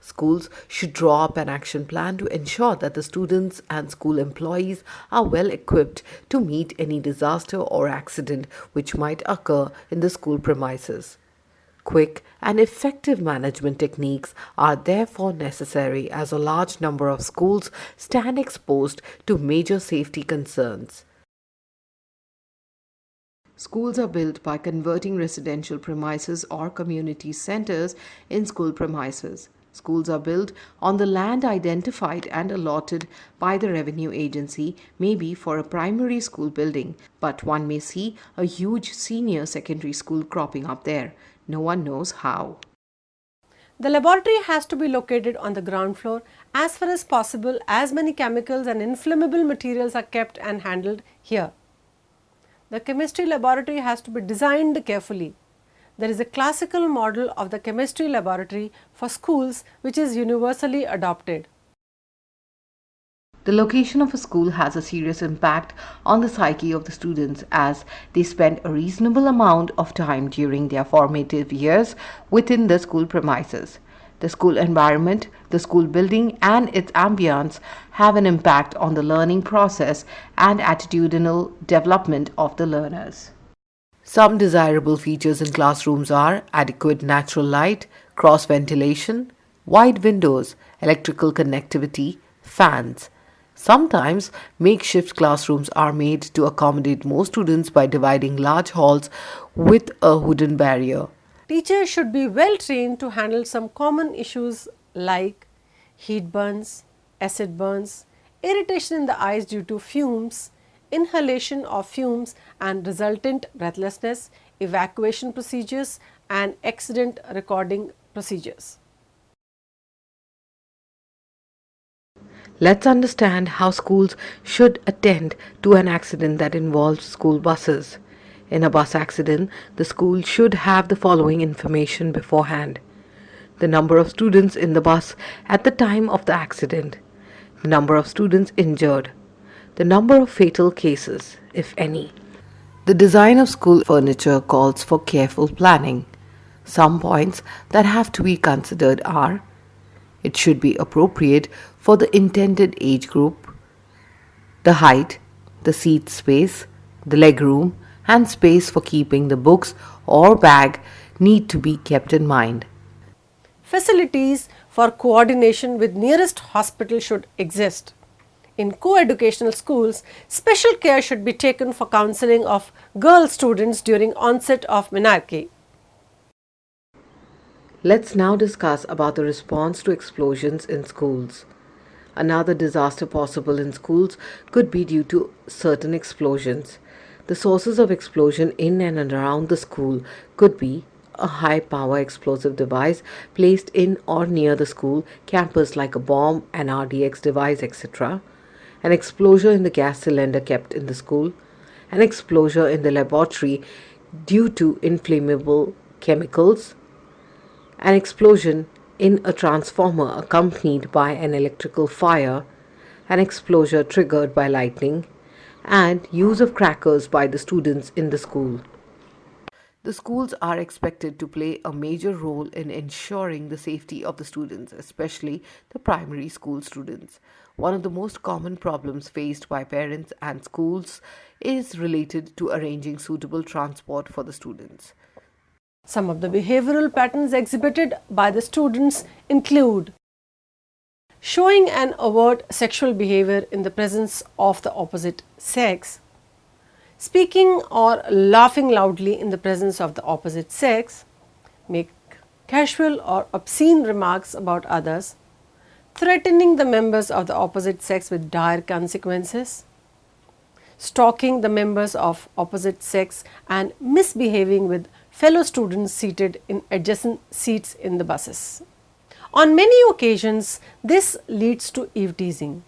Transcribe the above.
Schools should draw up an action plan to ensure that the students and school employees are well equipped to meet any disaster or accident which might occur in the school premises. Quick and effective management techniques are therefore necessary as a large number of schools stand exposed to major safety concerns. Schools are built by converting residential premises or community centers in school premises. Schools are built on the land identified and allotted by the revenue agency, maybe for a primary school building, but one may see a huge senior secondary school cropping up there. No one knows how. The laboratory has to be located on the ground floor. As far as possible, as many chemicals and inflammable materials are kept and handled here. The chemistry laboratory has to be designed carefully. There is a classical model of the chemistry laboratory for schools which is universally adopted. The location of a school has a serious impact on the psyche of the students as they spend a reasonable amount of time during their formative years within the school premises. The school environment, the school building and its ambience have an impact on the learning process and attitudinal development of the learners. Some desirable features in classrooms are adequate natural light, cross ventilation, wide windows, electrical connectivity, fans. Sometimes makeshift classrooms are made to accommodate more students by dividing large halls with a wooden barrier. Teachers should be well trained to handle some common issues like heat burns, acid burns, irritation in the eyes due to fumes, inhalation of fumes and resultant breathlessness, evacuation procedures and accident recording procedures. Let's understand how schools should attend to an accident that involves school buses. In a bus accident, the school should have the following information beforehand: the number of students in the bus at the time of the accident, the number of students injured, the number of fatal cases, if any. The design of school furniture calls for careful planning. Some points that have to be considered are: it should be appropriate for the intended age group, the height, the seat space, the leg room, and space for keeping the books or bag need to be kept in mind. Facilities for coordination with nearest hospital should exist. In co-educational schools, special care should be taken for counseling of girl students during onset of menarche. Let's now discuss about the response to explosions in schools. Another disaster possible in schools could be due to certain explosions. The sources of explosion in and around the school could be a high power explosive device placed in or near the school campus like a bomb, an RDX device, etc. An explosion in the gas cylinder kept in the school, an explosion in the laboratory due to inflammable chemicals, an explosion in a transformer accompanied by an electrical fire, an explosion triggered by lightning, and use of crackers by the students in the school. The schools are expected to play a major role in ensuring the safety of the students, especially the primary school students. One of the most common problems faced by parents and schools is related to arranging suitable transport for the students. Some of the behavioral patterns exhibited by the students include showing an overt sexual behavior in the presence of the opposite sex, speaking or laughing loudly in the presence of the opposite sex, make casual or obscene remarks about others, threatening the members of the opposite sex with dire consequences, stalking the members of opposite sex and misbehaving with fellow students seated in adjacent seats in the buses. On many occasions, this leads to eve-teasing.